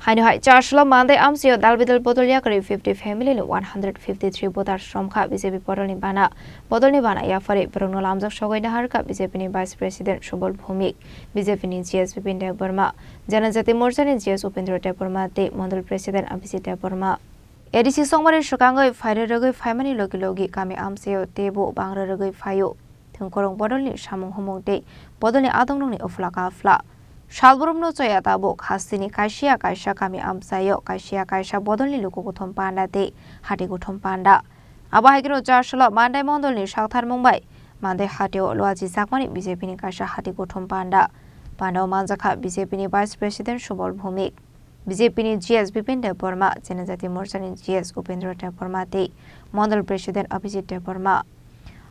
Hainu Charshla Mande Amsio Dalbidal Bodoliakari 50 family 153 voters from BJP Podolni Bana Bodolni Bana Yafari Bruno Lamzak Shogoi Naharka BJP Vice President Shobol Bhumik BJP GS Vipin Deburma Janajati Morjani GS Upendra Deburma De Mondal President Abhisit Deburma ADC Songmari Shokango Fire Rogoi Family Logi Kami Amsio Tebo Bangra Rogoi Fayo Tungkorong Bodolni Shamung Homong De Bodolni Adongni Oflaka Fla Shalburumno Toyata Bok Hastini Kaisia Kaisha Kami Amsayo Kaisia Kaisha Bodolni Lukutum Panda De Hatigutum Panda Abahigro Jarshala Mandai Mondolni Shaktar Mumbai Mande Hatio Loaji Sakmani BJP Kaisha Hatigutum Panda Panda Manzaka BJP Vice President Shobol Bhumik BJP GS Vipin Deburma Janajati Morjani GS Upendra Deburma De Mondal President Abhijit Deburma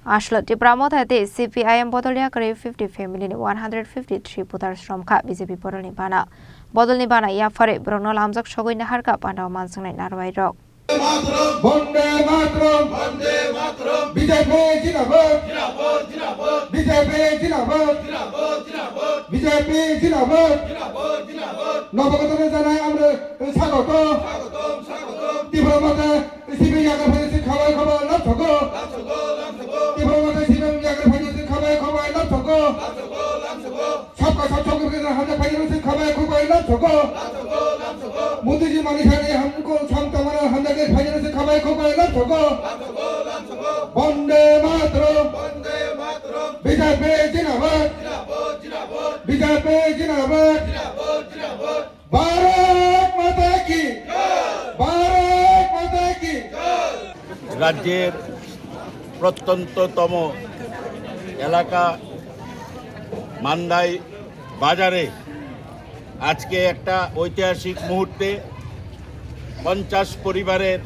Ashla Tipramotate CPIM Bodoliakari 50 family 153 voters from BJP Bodolni Bana Bodolni Bana Yafare Bruno Lamzak Shogoi Naharka Panda Mansang Narwai Rock Bonde Matro BJP Jinabad BJP Jinabad BJP Jinabad Nobakotane Janai Amre Sagoto Tipramotate CPI Yaga Khawai Khawai Lapthoko Tipramotate CPI Yaga Khawai Lapthoko सबका सब सब करके हमने भाइयों से खबर मोदी जी मनीषा ने हमको क्षमता मना हमने के भाइयों से खबर ना ठोको वंदे मातरम बीजेपी जिंदाबाद बीजेपी जिंदाबाद भारत माता की রাজ্যের প্রত্যন্ততম এলাকা মান্দাই বাজারে আজকে একটা ঐতিহাসিক মুহূর্তে 50 পরিবারের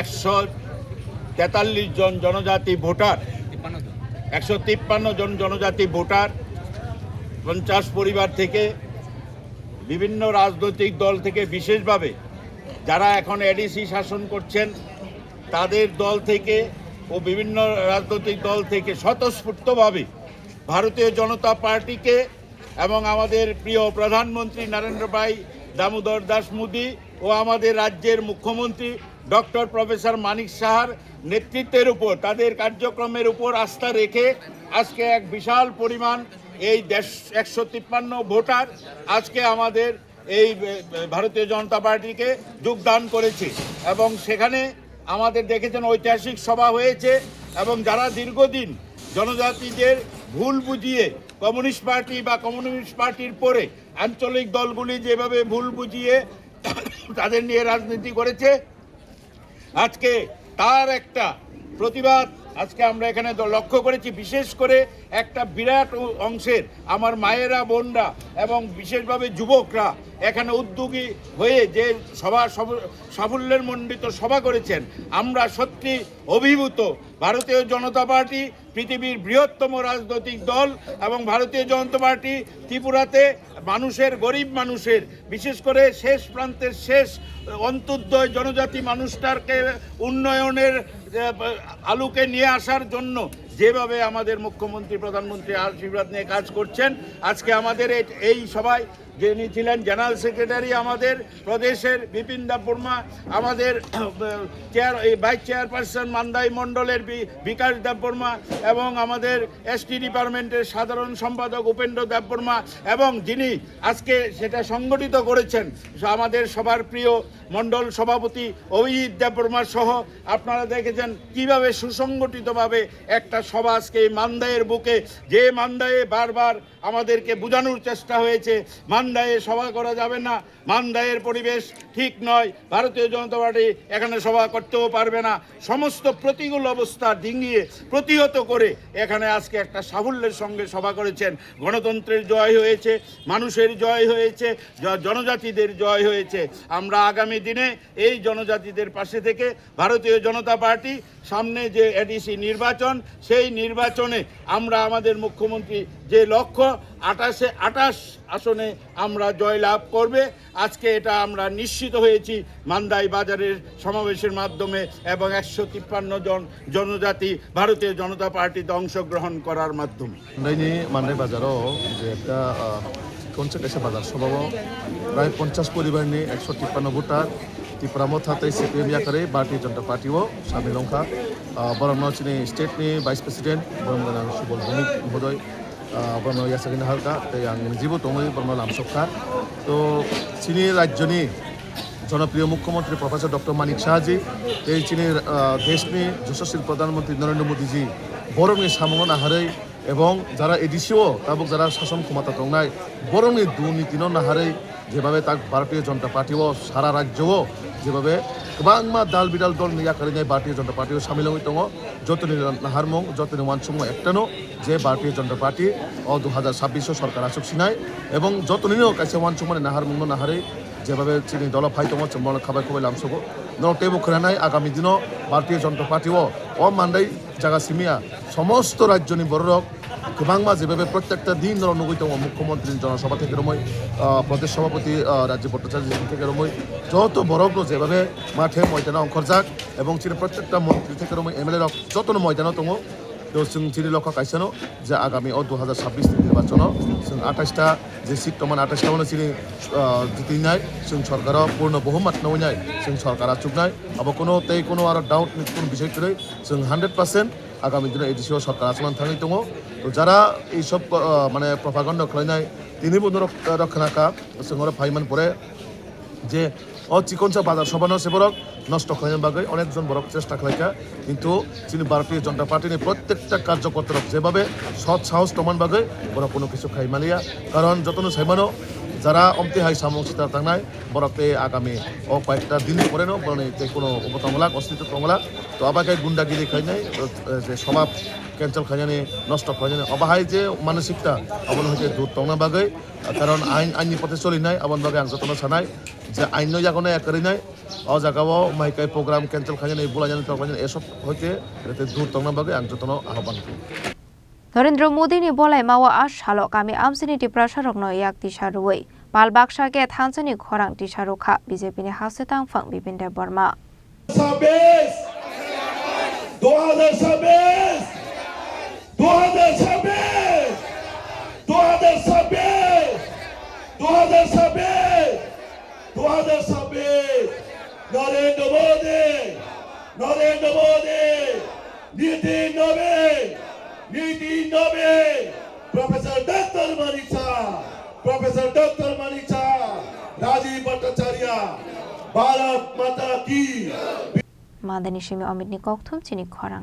143 জন জনজাতি ভোটার 153 জন জনজাতি ভোটার 50 পরিবার থেকে বিভিন্ন রাজনৈতিক দল থেকে বিশেষভাবে যারা এখন এডিসি শাসন করছেন তাদের দল থেকে ও বিভিন্ন রাজনৈতিক দল থেকে স্বতঃস্ফূর্তভাবে ভারতীয় জনতা পার্টিকে এবং আমাদের প্রিয় প্রধানমন্ত্রী নরেন্দ্র ভাই দামোদর দাস মোদি ও আমাদের রাজ্যের মুখ্যমন্ত্রী ডক্টর প্রফেসর মানিক সাহার নেতৃত্বের উপর তাদের কার্যক্রমের উপর আস্থা রেখে আজকে এক বিশাল পরিমাণ এই 153 ভোটার আজকে আমাদের এই ভারতীয় জনতা পার্টিকে যোগদান করেছে এবং সেখানে আমাদের দেখেছেন ঐতিহাসিক সভা হয়েছে এবং যারা দীর্ঘদিন জনজাতিদের ভুল বুঝিয়ে কমিউনিস্ট পার্টি বা কমিউনিস্ট পার্টির পরে আঞ্চলিক দলগুলি যেভাবে ভুল বুঝিয়ে তাদের নিয়ে রাজনীতি করেছে আজকে তার একটা প্রতিবাদ আজকে আমরা এখানে লক্ষ্য করেছি বিশেষ করে একটা বিরাট অংশের আমার মায়েরা বোনরা এবং বিশেষভাবে যুবকরা এখানে উদ্যোগী হয়ে যে সাফল্যের মণ্ডিত সভা করেছেন আমরা সত্যি অভিভূত ভারতীয় জনতা পার্টি পৃথিবীর বৃহত্তম রাজনৈতিক দল এবং ভারতীয় জনতা পার্টি ত্রিপুরাতে মানুষের গরিব মানুষের বিশেষ করে শেষ প্রান্তের শেষ অন্তর্দয় জনজাতি মানুষটাকে উন্নয়নের আলোকে নিয়ে আসার জন্য যেভাবে আমাদের মুখ্যমন্ত্রী প্রধানমন্ত্রী আশীর্বাদ নিয়ে কাজ করছেন আজকে আমাদের এই সভায় যিনি ছিলেন জেনারেল সেক্রেটারি আমাদের প্রদেশের বিপিন দেববর্মা আমাদের ভাইস চেয়ারপারসন মান্দাই মণ্ডলের বিকাশ দেববর্মা এবং আমাদের এসটি ডিপার্টমেন্টের সাধারণ সম্পাদক উপেন্দ্র দেববর্মা এবং যিনি আজকে সেটা সংগঠিত করেছেন আমাদের সবার প্রিয় মণ্ডল সভাপতি অভিজিৎ দেববর্মা সহ আপনারা দেখেছেন কিভাবে সুসংগঠিতভাবে একটা সভা আজকে মান্দাইয়ের বুকে যে মান্দাইয়ে বারবার আমাদেরকে বোঝানোর চেষ্টা হয়েছে মান্দাইয়ে সভা করা যাবে না মান্দাইয়ের পরিবেশ ঠিক নয় ভারতীয় জনতা পার্টি এখানে সভা করতেও পারবে না সমস্ত প্রতিকূল অবস্থা ডিঙিয়ে প্রতিহত করে এখানে আজকে একটা সাফল্যের সঙ্গে সভা করেছেন গণতন্ত্রের জয় হয়েছে মানুষের জয় হয়েছে জনজাতিদের জয় হয়েছে আমরা আগামী দিনে এই জনজাতিদের পাশে থেকে ভারতীয় জনতা পার্টি সামনে যে এডিসি নির্বাচন সেই নির্বাচনে আমরা আমাদের মুখ্যমন্ত্রী যে লক্ষ্য 28 আসনে আমরা জয়লাভ করবে আজকে এটা আমরা নিশ্চিত হয়েছি মান্দাই বাজারের সমাবেশের মাধ্যমে এবং 153 জন জনজাতি ভারতীয় জনতা পার্টিতে অংশগ্রহণ করার মাধ্যমে মান্দাই বাজারও যে একটা চিকন কাছে বাজার সভাও প্রায় 50 পরিবারনি 153 ভোটার ত্রিপুরা মথাতে সিপিএম ইয়াকারে भारतीय जनता पार्टीও সামিল হংখা বরং চিনি স্টেটনি ভাইস প্রেসিডেন্ট বরং সুবল ভৌমিক মহোদয় বরং ইয়াসাগিনা হালকা আং জীবো দङै বরং লামসকা তো চিনি রাজ্যনি জনপ্রিয় মুখ্যমন্ত্রী প্রফেসর ডক্টর মানিক সাহাজি এই চীনের দেশনি যশস্বী প্রধানমন্ত্রী নরেন্দ্র মোদীজি বরংনি সামনো নাহাरै এবং যারা এডিসিও তাবুক যারা শাসন ক্ষমতা দংনাই বরংনি দুর্নীতিনো নাহাरै যেভাবে তাক ভারতীয় জনতা পার্টিও সারা রাজ্যও যেভাবে গোबां दाल बिदाल दल याकारिनाय भारतीय जनता पार्टीआव सामिल हयै दङ जतनि नाहारमं जतनि वानसुंग एकटानो जे भारतीय जनता पार्टी 2026 सरकार आसुकसिनाय এবং যতনিনো কাছে वानसुंग नाहारमंग नाहारै যেভাবে চিনি দল ফাই দङ চম্বল খাবাই খবাই লামসগো নটেবো খরানাই আগামী দিন भारतीय जनता पार्टीও ও মান্দাই জায়গা সিমিয়া সমস্ত রাজ্যনি বড়রক गोबां যেভাবে প্রত্যেকটা দিন নুগুই দङ মুখ্যমন্ত্রী জনসভা থেকে রমই প্রদেশ সভাপতি রাজ্য ভট্টাচার্য থেকে রমই যত বড়গুলো যেভাবে মাঠে ময়দানে অংশরজাক এবং চিনি প্রত্যেকটা মন্ত্রী থেকে রমই এমএলএ রক যতনো ময়দানে দङ তো जों চিনি লক্ষ্য কাইসানো যে আগামী 2026 নির্বাচন जों 28টা যে সিট দङ 28টা মানে চিনি জিতিনাय जों সরকারও পূর্ণ বহুমত নইনাय जों সরকারা চুকনাय আবার কোনো আর ডাউট কোন বিষয় করে जों 100% আগামী দিনে এডিসিও সরকার আসমান থাকি দङ তো যারা এই সব মানে প্রপাগান্ডা খালাইনাय তিনি বন্ধু রক্ষণাকা जों ফাইমান পরে যে চিকনসা বাজার সভানো সেবরক নষ্ট খালাইনার বাকে অনেকজন বড় চেষ্টা খালাইকা কিন্তু যিনি ভারতীয় জনতা পার্টির প্রত্যেকটা কার্যকর্তারা যেভাবে সৎ সাহস প্রমাণ বাকে বড় কোনো কিছু খাইমালিয়া কারণ যতন সাইমানো যারা অমতিহাই সামসিতা থাকনায় বরফে আগামী কয়েকটা দিন পরে নো যে কোনো উপতমলাক অস্তিত্বমলাক তো আবাকে গুন্ডাগিরি খাইনাই যে স্বভাব ক্যান্সেল খাইনানি নষ্ট খাইনানি অবাহাই যে মানসিকতা আবন হইতে দূর তংনা বাকে কারণ আইননি পথে চলিনায় আবন বাকে আং যতন সানায় যে আইন জাগনে একরিনায় অ জায়গাও মাইকাই প্রোগ্রাম ক্যান্সেল খাইনানি বুলাজানি তখন এসব হইতে দূর তংনা বাকে আং যতন আহ্বান করি নরেন্দ্র মোদীनि बलायमावा आसालो गामि आमसिनि टिप्रासारकनो याक तिसारुयै बालबाक्सा के थानसानि खरां तिसारुखा बीजेपीनि हासेतांफां बिपिन देब बर्मा 2026 नरेंद्र मोदी नीति नबे प्रोफेसर डॉक्टर मनीषा राजीव भट्टाचार्य भारत माता की मादनी सिमी अमित नि कक्थुम चिनि खरां